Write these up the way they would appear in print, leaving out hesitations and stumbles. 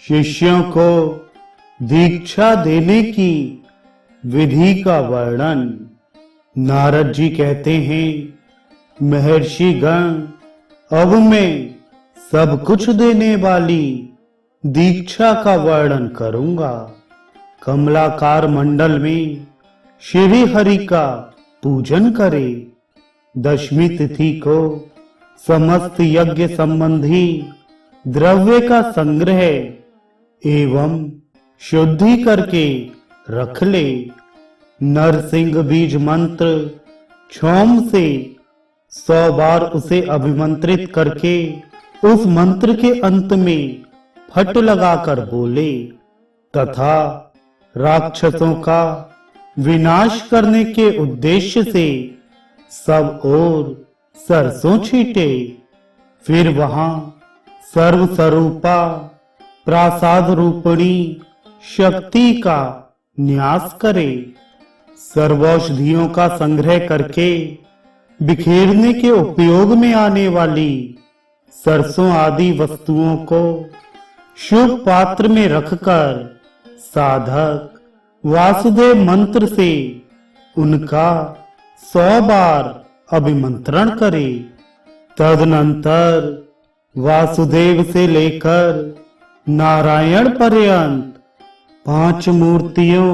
शिष्यों को दीक्षा देने की विधि का वर्णन। नारद जी कहते हैं, महर्षि गण, अब मैं सब कुछ देने वाली दीक्षा का वर्णन करूंगा। कमलाकार मंडल में श्री हरि का पूजन करे। दशमी तिथि को समस्त यज्ञ संबंधी द्रव्य का संग्रह एवं शुद्धि करके रख ले। नरसिंह बीज मंत्र क्षौम से 100 बार उसे अभिमंत्रित करके उस मंत्र के अंत में फट लगाकर बोले तथा राक्षसों का विनाश करने के उद्देश्य से सब ओर सरसों छीटे। फिर वहां सर्वस्वरूपा प्रासाद रूपणी शक्ति का न्यास करे। सर्वौषधियों का संग्रह करके बिखेरने के उपयोग में आने वाली सरसों आदि वस्तुओं को शुभ पात्र में रखकर साधक वासुदेव मंत्र से उनका 100 बार अभिमंत्रण करे। तदनंतर वासुदेव से लेकर नारायण पर्यंत 5 मूर्तियों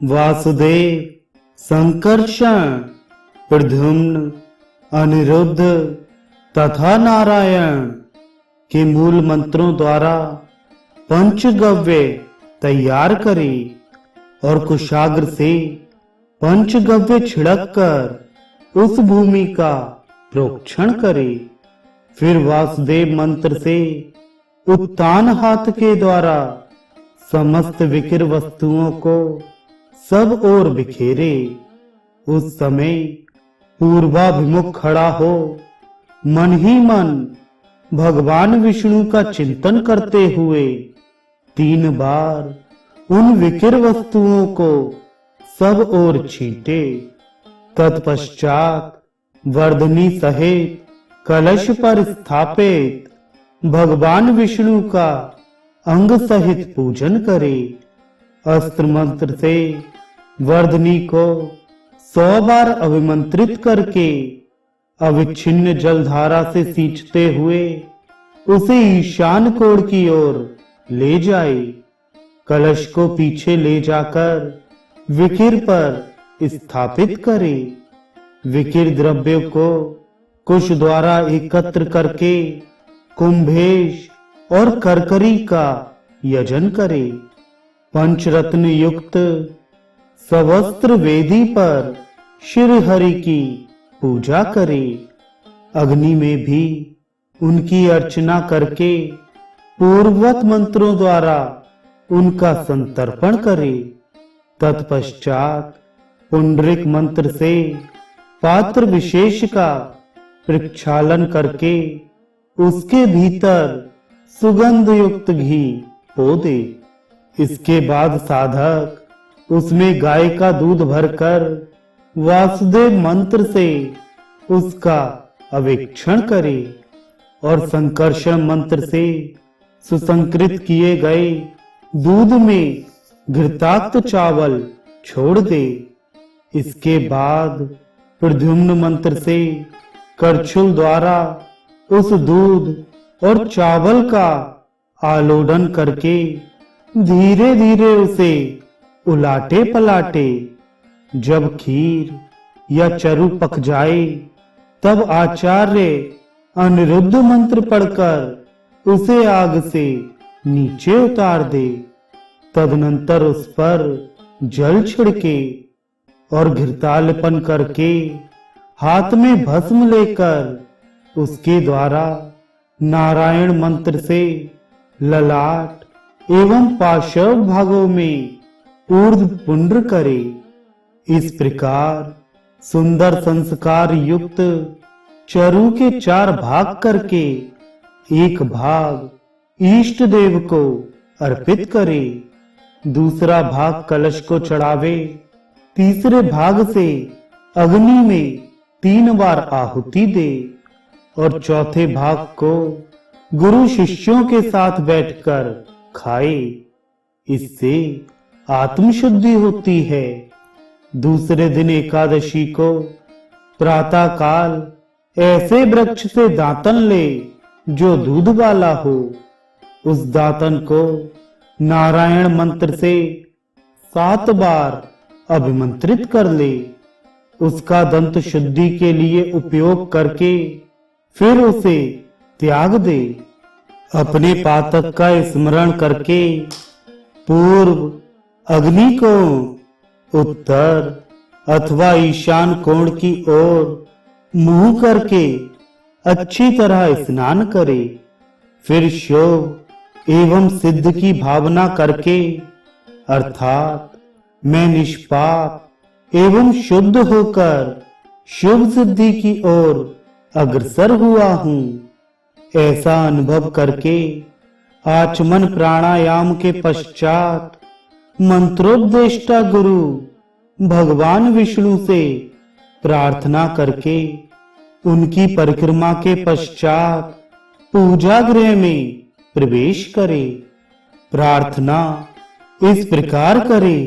वासुदेव, संकर्षण, प्रद्युम्न, अनिरुद्ध तथा नारायण के मूल मंत्रों द्वारा पंचगव्य तैयार करे और कुशाग्र से पंचगव्य छिड़क कर उस भूमि का प्रोक्षण करे। फिर वासुदेव मंत्र से उत्तान हाथ के द्वारा समस्त विकिर वस्तुओं को सब ओर बिखेरे। उस समय पूर्वाभिमुख खड़ा हो मन ही मन भगवान विष्णु का चिंतन करते हुए 3 बार उन विकिर वस्तुओं को सब ओर छींटे। तत्पश्चात वर्धनी सहित कलश पर स्थापित भगवान विष्णु का अंग सहित पूजन करे। अस्त्र मंत्र से वर्धनी को 100 बार अभिमंत्रित करके अविच्छिन्न जलधारा से सींचते हुए उसे ईशान कोण की ओर ले जाए। कलश को पीछे ले जाकर विकिर पर स्थापित करे। विकिर द्रव्य को कुश द्वारा एकत्र करके कुंभेश और करकरी का यजन करे। पंचरत्न युक्त सवस्त्र वेदी पर श्री हरि की पूजा करे। अग्नि में भी उनकी अर्चना करके पूर्ववत मंत्रों द्वारा उनका संतर्पण करे। तत्पश्चात पुंडरिक मंत्र से पात्र विशेष का प्रक्षालन करके उसके भीतर सुगंध युक्त घी पो दे। इसके बाद साधक उसमें गाय का दूध भरकर वासुदेव मंत्र से उसका अवेक्षण करे और संकर्षण मंत्र से सुसंकृत किए गए दूध में घृताक्त चावल छोड़ दे। इसके बाद प्रद्युम्न मंत्र से करछुल द्वारा उस दूध और चावल का आलोडन करके धीरे धीरे उसे उलाटे पलाटे। जब खीर या चरु पक जाए तब आचार्य अनिरुद्ध मंत्र पढ़कर उसे आग से नीचे उतार दे। तदनंतर उस पर जल छिड़के और घृतालेपन करके हाथ में भस्म लेकर उसके द्वारा नारायण मंत्र से ललाट एवं पार्श्व भागों में ऊर्ध्व पुंड्र करे। इस प्रकार सुंदर संस्कार युक्त चरु के 4 भाग करके एक भाग इष्ट देव को अर्पित करे, दूसरा भाग कलश को चढ़ावे, तीसरे भाग से अग्नि में 3 बार आहुति दे और चौथे भाग को गुरु शिष्यों के साथ बैठकर खाए, इससे आत्मशुद्धि होती है। दूसरे दिन एकादशी को प्रातः काल ऐसे वृक्ष से दातन ले जो दूध वाला हो। उस दातन को नारायण मंत्र से 7 बार अभिमंत्रित कर ले। उसका दंत शुद्धि के लिए उपयोग करके फिर उसे त्याग दे। अपने पातक का स्मरण करके पूर्व अग्नि को, उत्तर अथवा ईशान कोण की ओर मुंह करके अच्छी तरह स्नान करे। फिर शोभ एवं सिद्ध की भावना करके, अर्थात मैं निष्पाप एवं शुद्ध होकर शुभ सिद्धि की ओर अग्रसर हुआ हूं, ऐसा अनुभव करके आचमन प्राणायाम के पश्चात मंत्रोपदेष्टा गुरु भगवान विष्णु से प्रार्थना करके उनकी परिक्रमा के पश्चात पूजा गृह में प्रवेश करे। प्रार्थना इस प्रकार करे,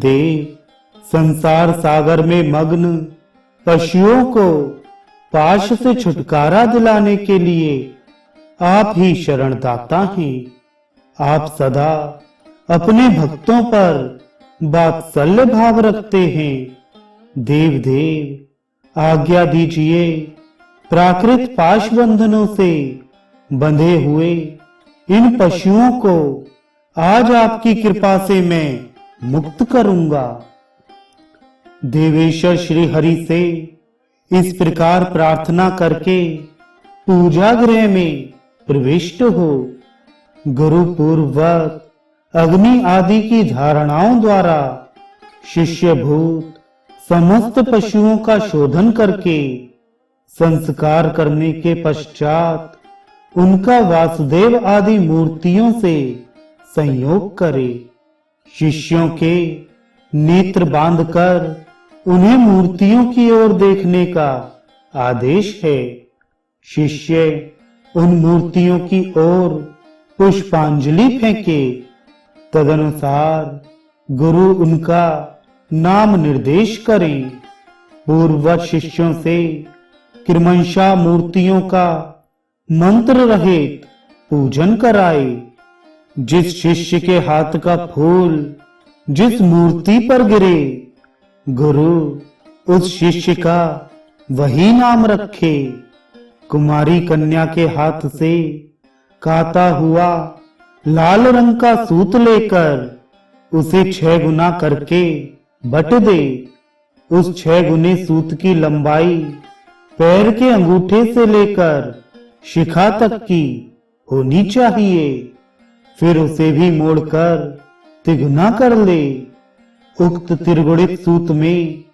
देव, संसार सागर में मग्न पशुओं को पाश से छुटकारा दिलाने के लिए आप ही शरणदाता हैं। आप सदा अपने भक्तों पर वात्सल्य भाव रखते हैं। देव देव, आज्ञा दीजिए, प्राकृत पाश बंधनों से बंधे हुए इन पशुओं को आज आपकी कृपा से मैं मुक्त करूंगा। देवेश्वर श्री हरि से इस प्रकार प्रार्थना करके पूजा गृह में प्रविष्ट हो। गुरु पूर्वक अग्नि आदि की धारणाओं द्वारा शिष्यभूत समस्त पशुओं का शोधन करके संस्कार करने के पश्चात उनका वासुदेव आदि मूर्तियों से संयोग करे। शिष्यों के नेत्र बांधकर उन्हें मूर्तियों की ओर देखने का आदेश है। शिष्य उन मूर्तियों की ओर पुष्पांजलि फेंके। तदनुसार गुरु उनका नाम निर्देश करें। पूर्ववत शिष्यों से क्रमशः मूर्तियों का मंत्र रहित पूजन कराए। जिस शिष्य के हाथ का फूल जिस मूर्ति पर गिरे, गुरु उस शिष्य का वही नाम रखे। कुमारी कन्या के हाथ से काता हुआ लाल रंग का सूत लेकर उसे 6 गुना करके बट दे। उस 6 गुने सूत की लंबाई पैर के अंगूठे से लेकर शिखा तक की होनी चाहिए। फिर उसे भी मोड़कर तिगुना कर ले। उक्त त्रिगुणित सूत में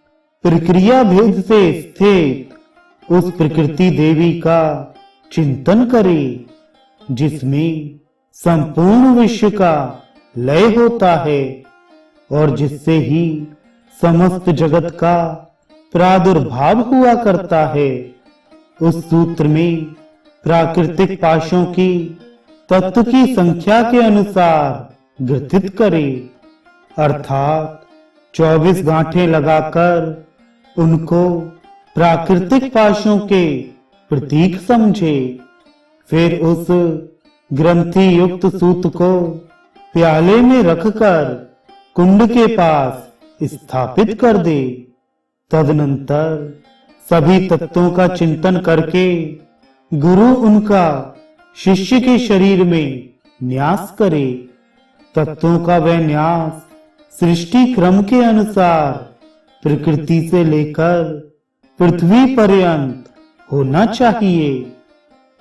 प्रक्रिया भेद से स्थित उस प्रकृति देवी का चिंतन करे, जिसमें संपूर्ण विश्व का लय होता है और जिससे ही समस्त जगत का प्रादुर्भाव हुआ करता है। उस सूत्र में प्राकृतिक पाशों की तत्व की संख्या के अनुसार ग्रथित करे, अर्थात 24 गांठें लगाकर उनको प्राकृतिक पाशों के प्रतीक समझे। फिर उस ग्रंथि युक्त सूत को प्याले में रखकर कुंड के पास स्थापित कर दे। तदनंतर सभी तत्वों का चिंतन करके गुरु उनका शिष्य के शरीर में न्यास करे। तत्वों का वह न्यास सृष्टि क्रम के अनुसार प्रकृति से लेकर पृथ्वी पर्यंत होना चाहिए।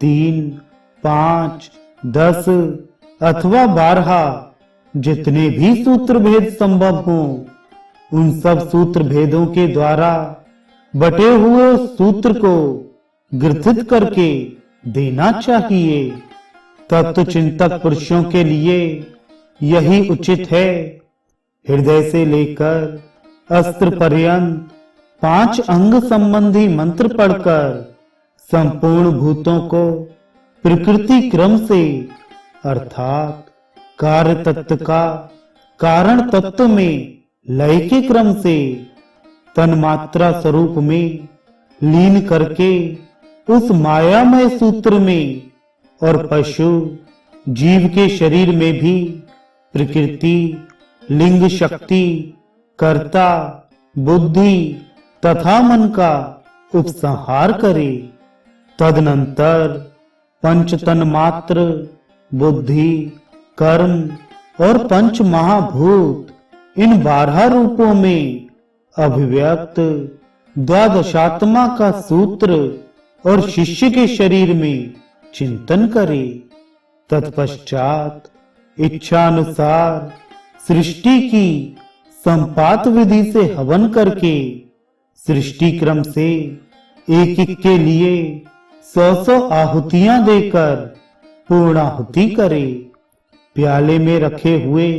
3, 5, 10 अथवा 12 जितने भी सूत्र भेद संभव हों, उन सब सूत्र भेदों के द्वारा बटे हुए सूत्र को ग्रथित करके देना चाहिए। तत्व चिंतक पुरुषों के लिए यही उचित है। हृदय से लेकर अस्त्र पर्यंत 5 अंग संबंधी मंत्र पढ़कर संपूर्ण भूतों को प्रकृति क्रम से अर्थात कार्य तत्व का कारण तत्व में लय के क्रम से तन्मात्रा स्वरूप में लीन करके उस मायामय सूत्र में और पशु जीव के शरीर में भी प्रकृति, लिंग शक्ति, कर्ता, बुद्धि तथा मन का उपसंहार करे। तदनंतर पंच तन्मात्र, बुद्धि, कर्म और पंच महाभूत इन 12 रूपों में अभिव्यक्त द्वादशात्मा का सूत्र और शिष्य के शरीर में चिंतन करे। तत्पश्चात इच्छानुसार सृष्टि की संपात विधि से हवन करके सृष्टि क्रम से एक एक के लिए 100 आहुतियां देकर पूर्णाहुति करे। प्याले में रखे हुए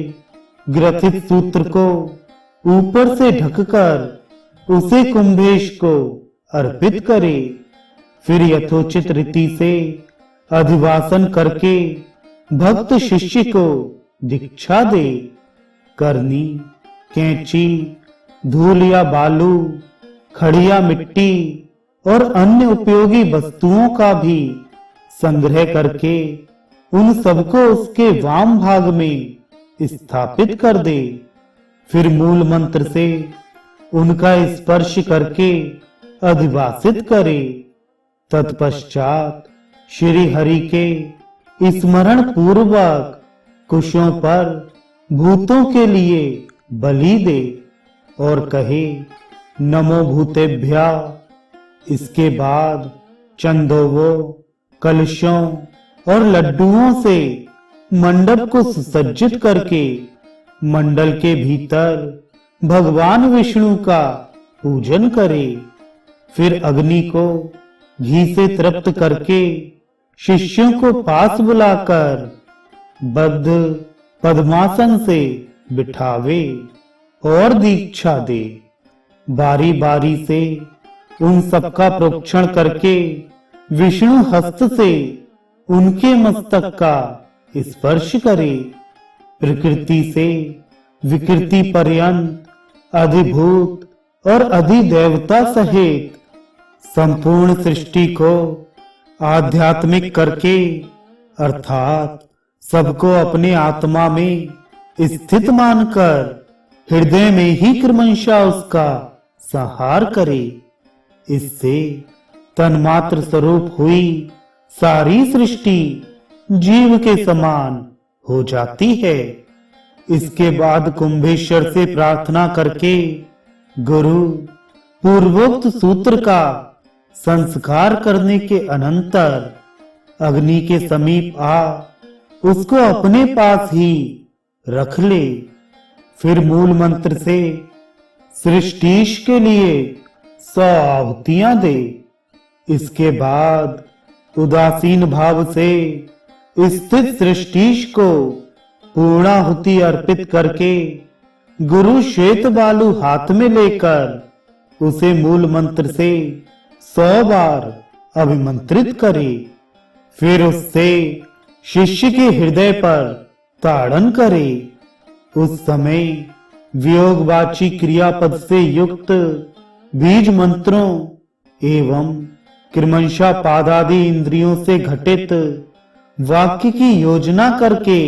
ग्रथित सूत्र को ऊपर से ढककर उसे कुंभेश को अर्पित करे। फिर यथोचित रीति से अधिवासन करके भक्त शिष्य को दीक्षा दे। करनी, कैंची, धूल या बालू, खड़िया मिट्टी और अन्य उपयोगी वस्तुओं का भी संग्रह करके उन सबको उसके वाम भाग में स्थापित कर दे। फिर मूल मंत्र से उनका स्पर्श करके अधिवासित करे। तत्पश्चात श्री हरि के स्मरण पूर्वक कुशों पर भूतों के लिए बलि दे और कहे नमो भूतेभ्या। इसके बाद चंदोवों, कलशों और लड्डुओं से मंडप को सुसज्जित करके मंडल के भीतर भगवान विष्णु का पूजन करे। फिर अग्नि को घी से तृप्त करके शिष्यों को पास बुलाकर बद्ध पद्मासन से बिठावे और दीक्षा दे। बारी बारी से उन सबका प्रोक्षण करके विष्णु हस्त से उनके मस्तक का स्पर्श करे। प्रकृति से विकृति पर्यंत अधिभूत और अधिदेवता सहित संपूर्ण सृष्टि को आध्यात्मिक करके अर्थात सबको अपने आत्मा में स्थित मानकर हृदय में ही क्रमशः उसका संहार करे। इससे तन्मात्र स्वरूप हुई सारी सृष्टि जीव के समान हो जाती है। इसके बाद कुंभेश्वर से प्रार्थना करके गुरु पूर्वोक्त सूत्र का संस्कार करने के अनंतर अग्नि के समीप आ उसको अपने पास ही रख ले। फिर मूल मंत्र से सृष्टिश के लिए 100 आहुतियां दे। इसके बाद उदासीन भाव से स्थित सृष्टिश को पूर्णाहुति अर्पित करके गुरु श्वेत बालू हाथ में लेकर उसे मूल मंत्र से 100 बार अभिमंत्रित करे। फिर उससे शिष्य के हृदय पर ताड़न करे। उस समय वियोगवाची क्रियापद से युक्त बीज मंत्रों एवं क्रमशः पादादि इंद्रियों से घटित वाक्य की योजना करके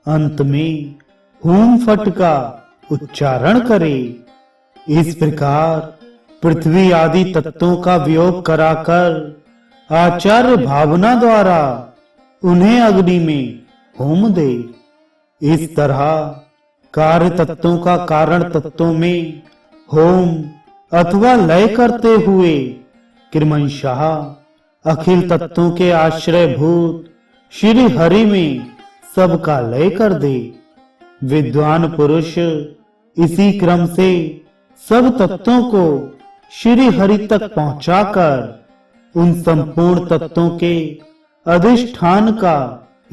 अंत में हूम फट का उच्चारण करे। इस प्रकार पृथ्वी आदि तत्वों का वियोग कराकर आचार्य भावना द्वारा उन्हें अग्नि में होम दे। इस तरह कार्य तत्वों का कारण तत्वों में होम अथवा लय करते हुए क्रमशः अखिल तत्वों के आश्रय भूत श्री हरि में सबका लय कर दे। विद्वान पुरुष इसी क्रम से सब तत्वों को श्री हरि तक पहुंचाकर उन संपूर्ण तत्वों के अधिष्ठान का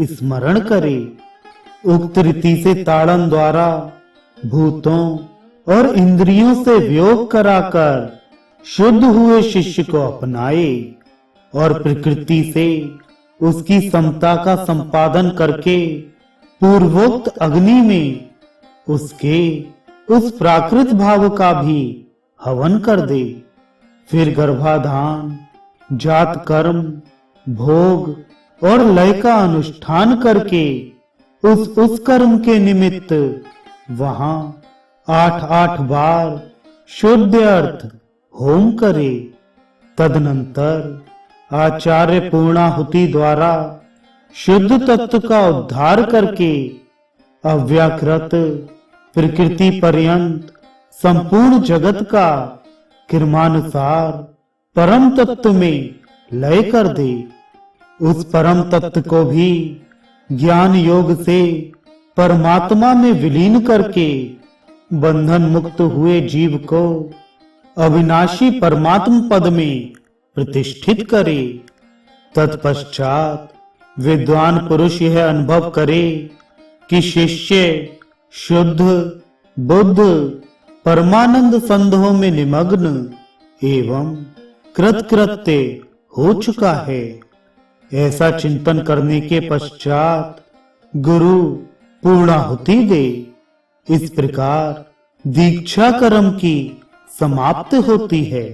स्मरण करे। उक्त रीति से ताड़न द्वारा भूतों और इंद्रियों से वियोग कराकर शुद्ध हुए शिष्य को अपनाए और प्रकृति से उसकी समता का संपादन करके पूर्वोक्त अग्नि में उसके उस प्राकृत भाव का भी हवन कर दे। फिर गर्भाधान, जात कर्म, भोग और लय का अनुष्ठान करके उस कर्म के निमित्त वहां 8-8 बार शुद्ध अर्थ होम करे। तदनंतर आचार्य पूर्णाहुति द्वारा शुद्ध तत्व का उद्धार करके अव्याकृत प्रकृति पर्यंत संपूर्ण जगत का क्रमानुसार परम तत्व में लय कर दे। उस परम तत्व को भी ज्ञान योग से परमात्मा में विलीन करके बंधन मुक्त हुए जीव को अविनाशी परमात्म पद में प्रतिष्ठित करे। तत्पश्चात विद्वान पुरुष यह अनुभव करे कि शिष्य शुद्ध बुद्ध परमानंद संधों में निमग्न एवं कृतकृत्य हो चुका है। ऐसा चिंतन करने के पश्चात गुरु पूर्णाहुति दे। इस प्रकार दीक्षा कर्म की समाप्त होती है।